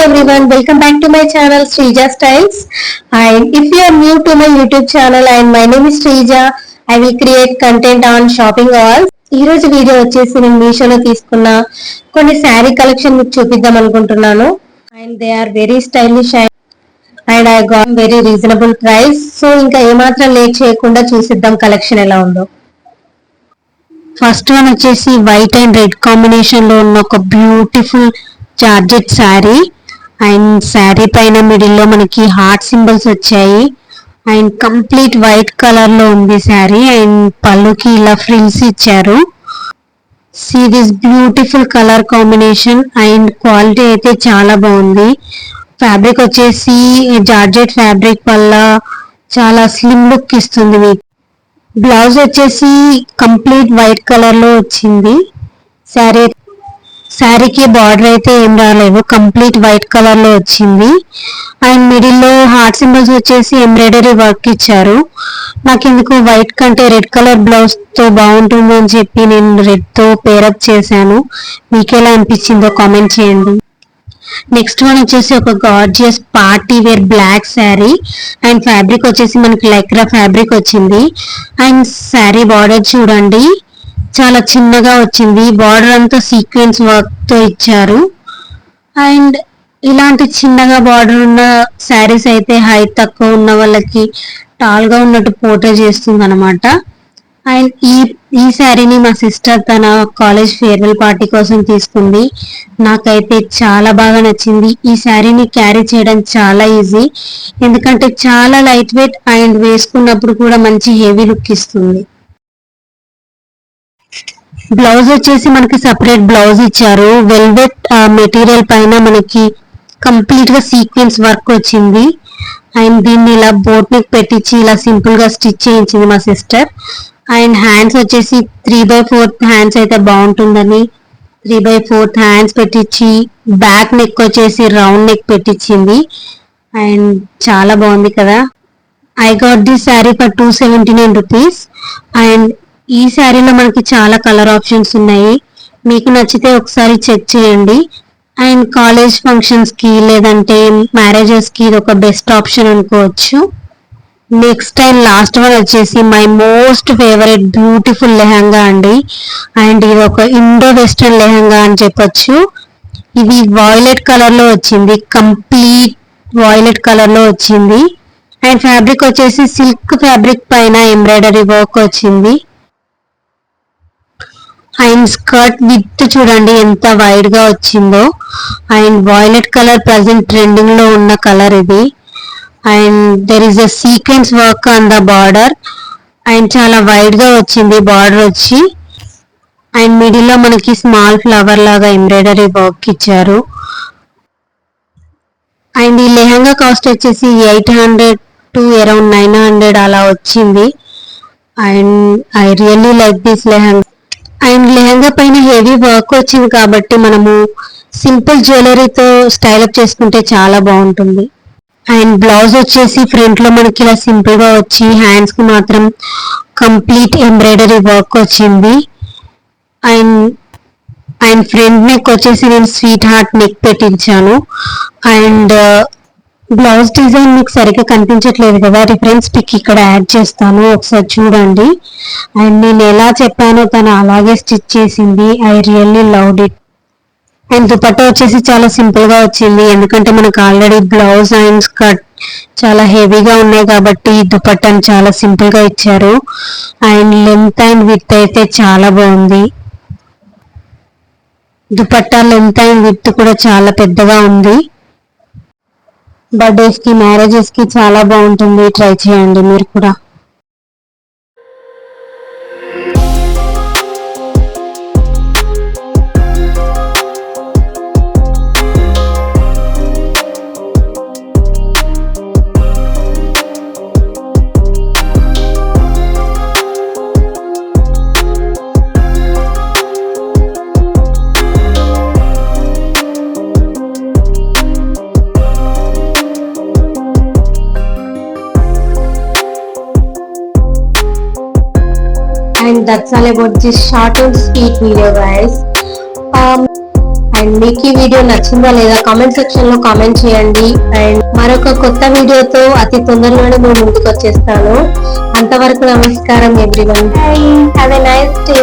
everyone, welcome back to my channel Srija Styles. And if you are new to my YouTube channel and my name is Srija, I will create content on shopping hauls. ఈ రోజు video వచ్చేసి నేను మీషోలో తీసుకున్న కొన్ని sari collection మీకు చూపిద్దాం అనుకుంటున్నాను. And they are very stylish and I got very reasonable price. So ఇంకా ఏమాత్రం లేట్ చేయకుండా చూసిద్దాం కలెక్షన్ ఎలా ఉందో. ఫస్ట్ వన్ వచ్చేసి వైట్ అండ్ రెడ్ కాంబినేషన్ లో ఉన్న ఒక beautiful georgette sari. And sari పైన మిడిల్ లో మనకి హార్ట్ సింబల్స్ వచ్చాయి. అండ్ కంప్లీట్ వైట్ కలర్ లో ఉంది శారీ. అండ్ పళ్ళుకి ఇలా ఫ్రిల్స్ ఇచ్చారు. See this beautiful colour combination. And quality అయితే చాలా బాగుంది. ఫ్యాబ్రిక్ వచ్చేసి జార్జెట్ ఫ్యాబ్రిక్ వల్ల చాలా స్లిమ్ లుక్ ఇస్తుంది మీకు. బ్లౌజ్ వచ్చేసి కంప్లీట్ వైట్ కలర్ లో వచ్చింది. శారీకి బార్డర్ అయితే ఏం రాలేదు, కంప్లీట్ వైట్ కలర్ లో వచ్చింది. అండ్ మిడిల్ లో హార్ట్ సింబల్స్ వచ్చేసి ఎంబ్రాయిడరీ వర్క్ ఇచ్చారు. నాకు ఎందుకు వైట్ కంటే రెడ్ కలర్ బ్లౌజ్ తో బాగుంటుంది అని చెప్పి నేను రెడ్ తో పేరప్ చేశాను. మీకు ఎలా అనిపించిందో కామెంట్ చేయండి. నెక్స్ట్ వన్ వచ్చేసి ఒక gorgeous party wear black sari. And fabric వచ్చేసి మనకి లైక్రా ఫ్యాబ్రిక్ వచ్చింది. అండ్ శారీ బార్డర్ చూడండి, చాలా చిన్నగా వచ్చింది. బార్డర్ అంతా సీక్వెన్స్ వర్క్ తో ఇచ్చారు. అండ్ ఇలాంటి చిన్నగా బార్డర్ ఉన్న శారీస్ అయితే హైట్ తక్కువ ఉన్న వాళ్ళకి టాల్ గా ఉన్నట్టు పోర్ట్రే చేస్తుంది అనమాట. అండ్ ఈ శారీని మా సిస్టర్ తన కాలేజ్ ఫేర్వెల్ పార్టీ కోసం తీసుకుంది. నాకైతే చాలా బాగా నచ్చింది. ఈ శారీని క్యారీ చేయడం చాలా ఈజీ, ఎందుకంటే చాలా లైట్ వెయిట్ అండ్ వేసుకున్నప్పుడు కూడా మంచి హెవీ లుక్ ఇస్తుంది. బ్లౌజ్ వచ్చేసి మనకి సపరేట్ బ్లౌజ్ ఇచ్చారు. వెల్వెట్ మెటీరియల్ పైన మనకి కంప్లీట్ గా సీక్వెన్స్ వర్క్ వచ్చింది. అండ్ దీన్ని ఇలా బోట్ నెక్ పెట్టించి ఇలా సింపుల్ గా స్టిచ్ చేయించింది మా సిస్టర్. అండ్ హ్యాండ్స్ వచ్చేసి 3/4 హ్యాండ్స్ అయితే బాగుంటుందని 3/4 హ్యాండ్స్ పెట్టించి బ్యాక్ నెక్ వచ్చేసి రౌండ్ నెక్ పెట్టించింది. అండ్ చాలా బాగుంది కదా. I got this sari for 279 rupees. And ఈ శారీలో మనకి చాలా కలర్ ఆప్షన్స్ ఉన్నాయి. మీకు నచ్చితే ఒకసారి చెక్ చేయండి. అండ్ కాలేజ్ ఫంక్షన్స్ కి లేదంటే మ్యారేజెస్ కి ఇది ఒక బెస్ట్ ఆప్షన్ అనుకోవచ్చు. నెక్స్ట్ అండ్ లాస్ట్ వన్ వచ్చేసి my most favourite beautiful lehenga అండి. అండ్ ఇది ఒక ఇండో వెస్టర్న్ లెహంగా అని చెప్పొచ్చు. ఇది వాయిలెట్ కలర్ లో వచ్చింది, కంప్లీట్ వాయిలెట్ కలర్ లో వచ్చింది. అండ్ ఫ్యాబ్రిక్ వచ్చేసి సిల్క్ ఫ్యాబ్రిక్ పైన ఎంబ్రాయిడరీ వర్క్ వచ్చింది. అండ్ స్కర్ట్ విత్ చూడండి ఎంత వైడ్ గా వచ్చిందో. And violet colour present trending లో ఉన్న కలర్ ఇది. And there is a sequence work on the border. And చాలా వైడ్ గా వచ్చింది బార్డర్ వచ్చి. అండ్ మిడిల్ లో మనకి స్మాల్ ఫ్లవర్ లాగా ఎంబ్రాయిడరీ వర్క్ ఇచ్చారు. అండ్ ఈ లెహంగా కాస్ట్ వచ్చేసి 800 to around 900 అలా వచ్చింది. And I really like this lehenga. And lehenga పైన హెవీ వర్క్ వచ్చింది కాబట్టి మనము సింపుల్ జ్యువెలరీతో స్టైలప్ చేసుకుంటే చాలా బాగుంటుంది. అండ్ బ్లౌజ్ వచ్చేసి ఫ్రంట్ లో మనకి ఇలా సింపుల్ గా వచ్చి హ్యాండ్స్ కి మాత్రం కంప్లీట్ ఎంబ్రాయిడరీ వర్క్ వచ్చింది. అండ్ అండ్ ఫ్రంట్ నెక్ వచ్చేసి నేను స్వీట్ హార్ట్ నెక్ పెట్టించాను. అండ్ బ్లౌజ్ డిజైన్ మీకు సరిగ్గా కనిపించట్లేదు కదా, రిఫరెన్స్ పిక్ ఇక్కడ యాడ్ చేస్తాను, ఒకసారి చూడండి. అండ్ నేను ఎలా చెప్పానో తను అలాగే స్టిచ్ చేసింది. I really loved it. And dupatta వచ్చేసి చాలా సింపుల్ గా వచ్చింది, ఎందుకంటే మనకు ఆల్రెడీ బ్లౌజ్ అండ్ స్కర్ట్ చాలా హెవీగా ఉన్నాయి కాబట్టి దుపట్టాని చాలా సింపుల్ గా ఇచ్చారు. అండ్ లెంత్ అండ్ విత్ అయితే చాలా బాగుంది. దుపట్టా లెంత్ అండ్ విత్ కూడా చాలా పెద్దగా ఉంది. బర్త్డేస్ కి మ్యారేజెస్ కి చాలా బాగుంటుంది, ట్రై చేయండి మీరు కూడా. And that's all about this short and sweet video, guys. And మీకు ఈ వీడియో నచ్చిందా లేదా కామెంట్ సెక్షన్ లో కామెంట్ చేయండి. అండ్ మరొక కొత్త వీడియోతో అతి తొందరలోనే మేము ముందుకు వచ్చేస్తాను. అంతవరకు నమస్కారం everyone. Have a nice day.